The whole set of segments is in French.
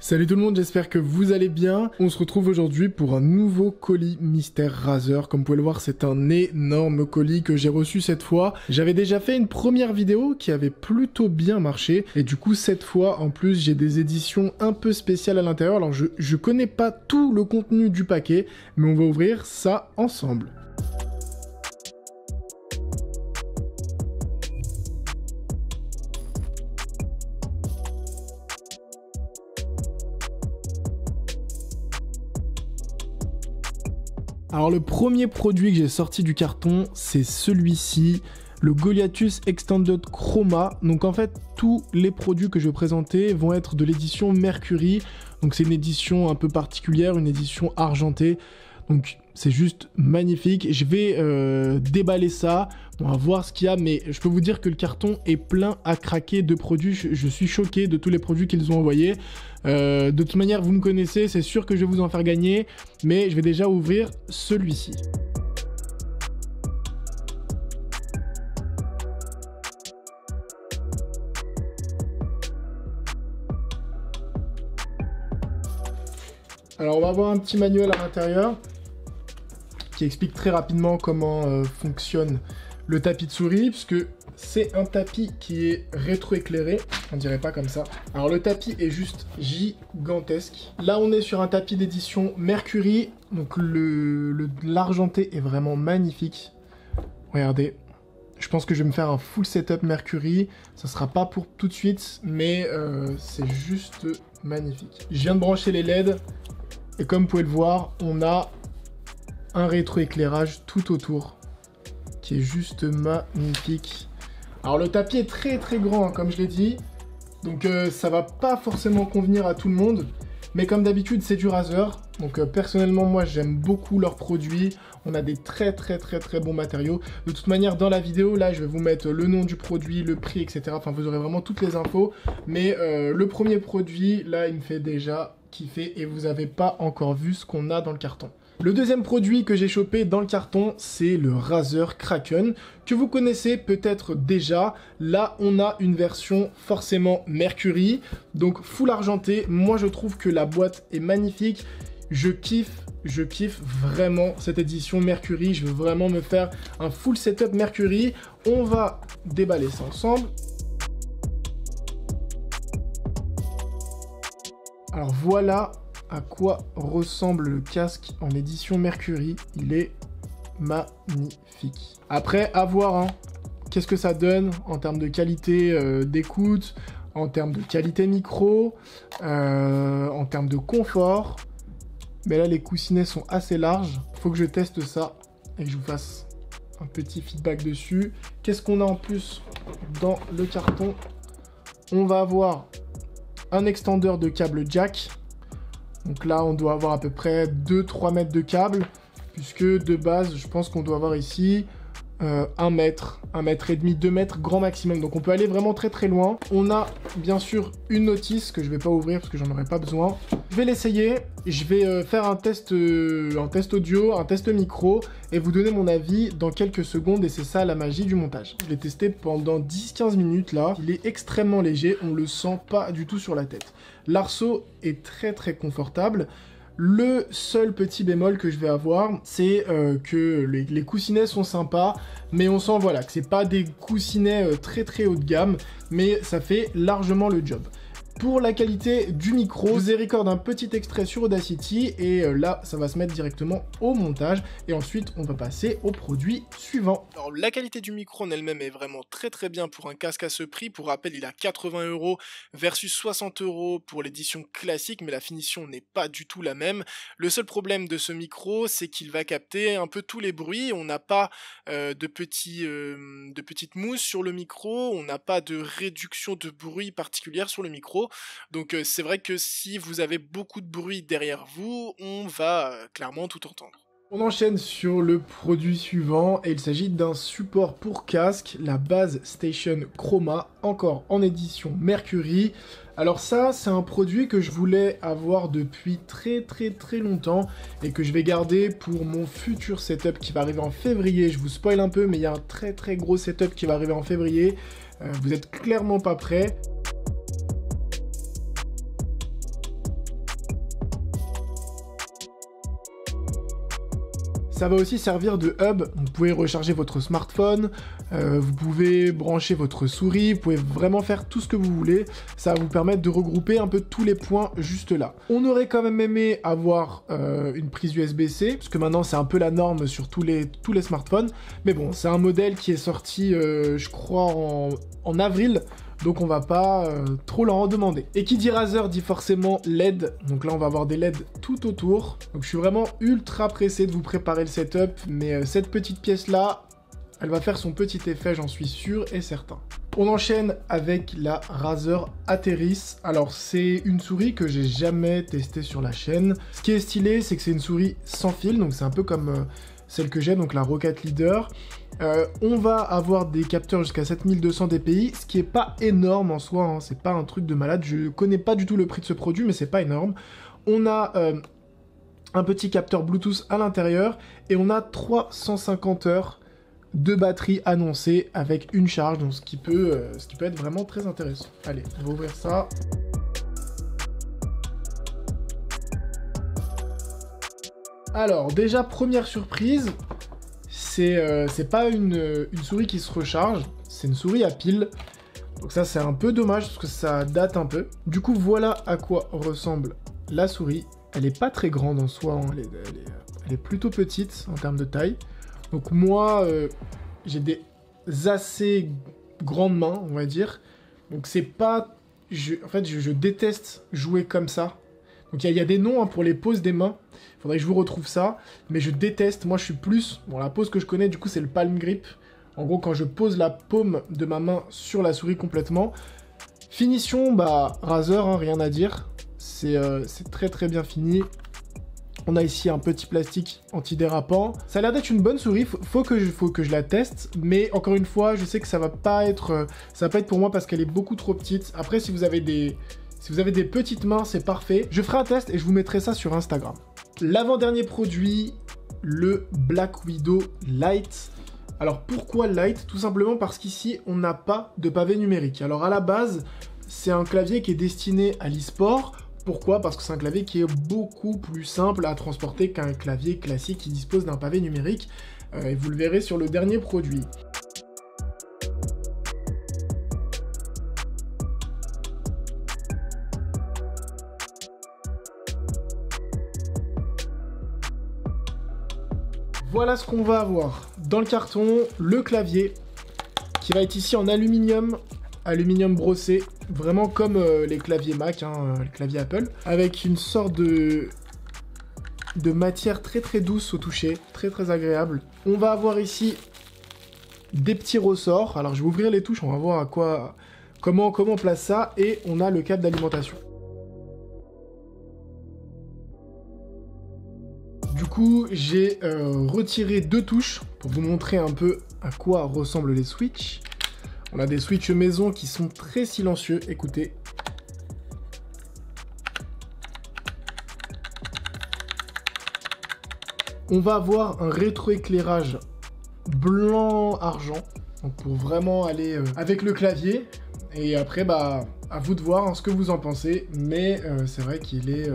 Salut tout le monde, j'espère que vous allez bien. On se retrouve aujourd'hui pour un nouveau colis mystère Razer. Comme vous pouvez le voir, c'est un énorme colis que j'ai reçu cette fois. J'avais déjà fait une première vidéo qui avait plutôt bien marché. Et du coup, cette fois, en plus, j'ai des éditions un peu spéciales à l'intérieur. Alors, je connais pas tout le contenu du paquet, mais on va ouvrir ça ensemble. Alors le premier produit que j'ai sorti du carton, c'est celui-ci, le Goliathus Extended Chroma. Donc en fait, tous les produits que je vais présenter vont être de l'édition Mercury. Donc c'est une édition un peu particulière, une édition argentée. Donc c'est juste magnifique. Je vais déballer ça, on va voir ce qu'il y a, mais je peux vous dire que le carton est plein à craquer de produits. Je suis choqué de tous les produits qu'ils ont envoyés. De toute manière, vous me connaissez, c'est sûr que je vais vous en faire gagner, mais je vais déjà ouvrir celui-ci. Alors on va avoir un petit manuel à l'intérieur qui explique très rapidement comment fonctionne le tapis de souris, puisque c'est un tapis qui est rétroéclairé, on dirait pas comme ça. Alors le tapis est juste gigantesque. Là on est sur un tapis d'édition Mercury, donc l'argenté est vraiment magnifique. Regardez, je pense que je vais me faire un full setup Mercury, ça sera pas pour tout de suite, mais c'est juste magnifique. Je viens de brancher les LED, et comme vous pouvez le voir, on a un rétroéclairage tout autour, qui est juste magnifique. Alors le tapis est très grand, hein, comme je l'ai dit, donc ça va pas forcément convenir à tout le monde, mais comme d'habitude c'est du Razer, donc personnellement moi j'aime beaucoup leurs produits, on a des très bons matériaux. De toute manière dans la vidéo là je vais vous mettre le nom du produit, le prix, etc. Enfin vous aurez vraiment toutes les infos, mais le premier produit là il me fait déjà kiffer et vous avez pas encore vu ce qu'on a dans le carton. Le deuxième produit que j'ai chopé dans le carton, c'est le Razer Kraken, que vous connaissez peut-être déjà. Là, on a une version forcément Mercury, donc full argenté. Moi, je trouve que la boîte est magnifique. Je kiffe vraiment cette édition Mercury. Je veux vraiment me faire un full setup Mercury. On va déballer ça ensemble. Alors voilà à quoi ressemble le casque en édition Mercury. Il est magnifique. Après, à voir, hein, qu'est-ce que ça donne en termes de qualité d'écoute, en termes de qualité micro, en termes de confort. Mais là, les coussinets sont assez larges. Il faut que je teste ça et que je vous fasse un petit feedback dessus. Qu'est-ce qu'on a en plus dans le carton? On va avoir un extendeur de câble jack. Donc là, on doit avoir à peu près 2-3 mètres de câble, puisque de base, je pense qu'on doit avoir ici 1 mètre, 1 mètre et demi, 2 mètres grand maximum. Donc on peut aller vraiment très loin. On a bien sûr une notice que je vais pas ouvrir parce que j'en aurai pas besoin. Je vais l'essayer, je vais faire un test audio, un test micro et vous donner mon avis dans quelques secondes, et c'est ça la magie du montage. Je l'ai testé pendant 10-15 minutes là. Il est extrêmement léger, on le sent pas du tout sur la tête. L'arceau est très confortable. Le seul petit bémol que je vais avoir, c'est que les coussinets sont sympas, mais on sent voilà que c'est pas des coussinets très haut de gamme, mais ça fait largement le job. Pour la qualité du micro, je vous ai recordé un petit extrait sur Audacity et là, ça va se mettre directement au montage et ensuite, on va passer au produit suivant. Alors, la qualité du micro en elle-même est vraiment très bien pour un casque à ce prix. Pour rappel, il a 80 € versus 60 € pour l'édition classique, mais la finition n'est pas du tout la même. Le seul problème de ce micro, c'est qu'il va capter un peu tous les bruits. On n'a pas de petites mousses sur le micro, on n'a pas de réduction de bruit particulière sur le micro. Donc c'est vrai que si vous avez beaucoup de bruit derrière vous, on va clairement tout entendre. On enchaîne sur le produit suivant et il s'agit d'un support pour casque, la Base Station Chroma, encore en édition Mercury. Alors ça, c'est un produit que je voulais avoir depuis très longtemps et que je vais garder pour mon futur setup qui va arriver en février. Je vous spoil un peu, mais il y a un très gros setup qui va arriver en février. Vous êtes clairement pas prêts. Ça va aussi servir de hub. Vous pouvez recharger votre smartphone, vous pouvez brancher votre souris, vous pouvez vraiment faire tout ce que vous voulez. Ça va vous permettre de regrouper un peu tous les points juste là. On aurait quand même aimé avoir une prise USB-C, parce que maintenant c'est un peu la norme sur tous les smartphones. Mais bon, c'est un modèle qui est sorti, je crois, en avril. Donc on va pas trop leur en demander. Et qui dit Razer dit forcément LED. Donc là on va avoir des LED tout autour. Donc je suis vraiment ultra pressé de vous préparer le setup. Mais cette petite pièce là, elle va faire son petit effet, j'en suis sûr et certain. On enchaîne avec la Razer Ateris. Alors c'est une souris que j'ai jamais testée sur la chaîne. Ce qui est stylé, c'est que c'est une souris sans fil. Donc c'est un peu comme celle que j'ai, donc la Rocket Leader. On va avoir des capteurs jusqu'à 7200 dpi, ce qui est pas énorme en soi, hein, c'est pas un truc de malade. Je connais pas du tout le prix de ce produit, mais c'est pas énorme. On a un petit capteur Bluetooth à l'intérieur et on a 350 heures de batterie annoncée avec une charge, donc ce qui peut être vraiment très intéressant. Allez, on va ouvrir ça. Alors déjà, première surprise, c'est pas une souris qui se recharge, c'est une souris à pile. Donc ça c'est un peu dommage parce que ça date un peu. Du coup voilà à quoi ressemble la souris. Elle est pas très grande en soi, hein. Elle est plutôt petite en termes de taille. Donc moi j'ai des assez grandes mains, on va dire. Donc c'est pas... En fait je déteste jouer comme ça. Donc il y a des noms, hein, pour les poses des mains. Il faudrait que je vous retrouve ça. Mais je déteste. Moi je suis plus... Bon, la pose que je connais du coup c'est le palm grip. En gros quand je pose la paume de ma main sur la souris complètement. Finition, bah Razer, hein, rien à dire. C'est très très bien fini. On a ici un petit plastique antidérapant. Ça a l'air d'être une bonne souris. Faut que je la teste. Mais encore une fois, je sais que ça va pas être pour moi parce qu'elle est beaucoup trop petite. Après si vous avez des petites mains, c'est parfait. Je ferai un test et je vous mettrai ça sur Instagram. L'avant-dernier produit, le Black Widow Lite. Alors pourquoi Lite? Tout simplement parce qu'ici, on n'a pas de pavé numérique. Alors à la base, c'est un clavier qui est destiné à l'e-sport. Pourquoi? Parce que c'est un clavier qui est beaucoup plus simple à transporter qu'un clavier classique qui dispose d'un pavé numérique. Et vous le verrez sur le dernier produit. Voilà ce qu'on va avoir dans le carton, le clavier qui va être ici en aluminium brossé, vraiment comme les claviers Mac, hein, les claviers Apple, avec une sorte de matière très très douce au toucher, très très agréable. On va avoir ici des petits ressorts, alors je vais ouvrir les touches, on va voir comment on place ça, et on a le câble d'alimentation. Du coup, j'ai retiré deux touches pour vous montrer un peu à quoi ressemblent les switches. On a des switches maison qui sont très silencieux, écoutez. On va avoir un rétroéclairage blanc-argent, donc pour vraiment aller avec le clavier. Et après, bah, à vous de voir, hein, ce que vous en pensez, mais c'est vrai qu'il est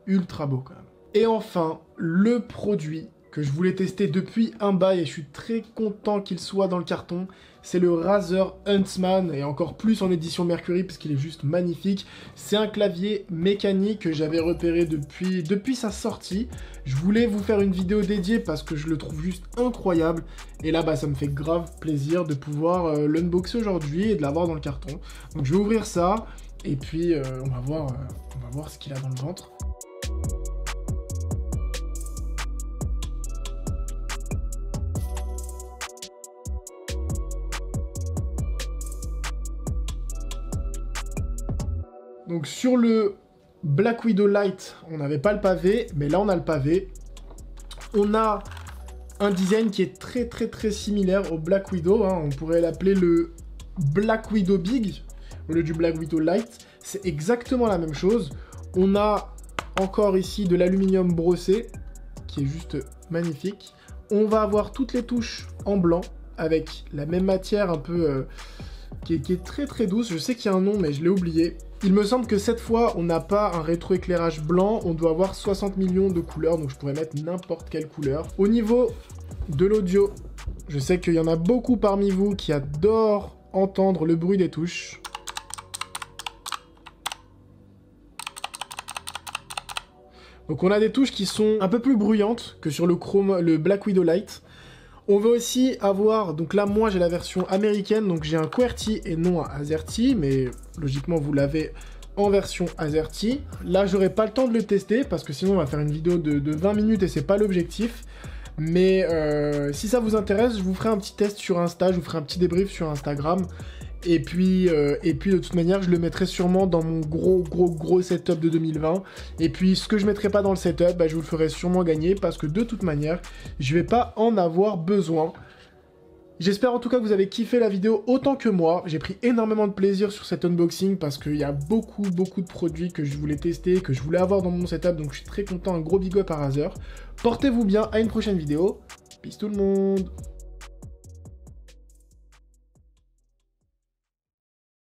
ultra beau quand même. Et enfin, le produit que je voulais tester depuis un bail et je suis très content qu'il soit dans le carton, c'est le Razer Huntsman, et encore plus en édition Mercury parce qu'il est juste magnifique. C'est un clavier mécanique que j'avais repéré depuis sa sortie. Je voulais vous faire une vidéo dédiée parce que je le trouve juste incroyable. Et là, bah, ça me fait grave plaisir de pouvoir l'unboxer aujourd'hui et de l'avoir dans le carton. Donc je vais ouvrir ça et puis on va voir ce qu'il a dans le ventre. Donc sur le Black Widow Lite, on n'avait pas le pavé, mais là on a le pavé. On a un design qui est très très très similaire au Black Widow, hein. On pourrait l'appeler le Black Widow Big, au lieu du Black Widow Lite. C'est exactement la même chose. On a encore ici de l'aluminium brossé, qui est juste magnifique. On va avoir toutes les touches en blanc, avec la même matière un peu... qui est très très douce. Je sais qu'il y a un nom, mais je l'ai oublié. Il me semble que cette fois, on n'a pas un rétroéclairage blanc, on doit avoir 60 millions de couleurs, donc je pourrais mettre n'importe quelle couleur. Au niveau de l'audio, je sais qu'il y en a beaucoup parmi vous qui adorent entendre le bruit des touches. Donc on a des touches qui sont un peu plus bruyantes que sur le Black Widow Lite. On veut aussi avoir, donc là moi j'ai la version américaine, donc j'ai un QWERTY et non un AZERTY, mais logiquement vous l'avez en version AZERTY. Là j'aurai pas le temps de le tester parce que sinon on va faire une vidéo de 20 minutes et c'est pas l'objectif. Mais si ça vous intéresse, je vous ferai un petit test sur Insta, je vous ferai un petit débrief sur Instagram. Et puis de toute manière, je le mettrai sûrement dans mon gros setup de 2020. Et puis ce que je mettrai pas dans le setup, bah, je vous le ferai sûrement gagner parce que de toute manière, je vais pas en avoir besoin. J'espère en tout cas que vous avez kiffé la vidéo autant que moi. J'ai pris énormément de plaisir sur cet unboxing parce qu'il y a beaucoup de produits que je voulais tester, que je voulais avoir dans mon setup. Donc je suis très content, un gros big up à Razer. Portez-vous bien, à une prochaine vidéo. Peace tout le monde.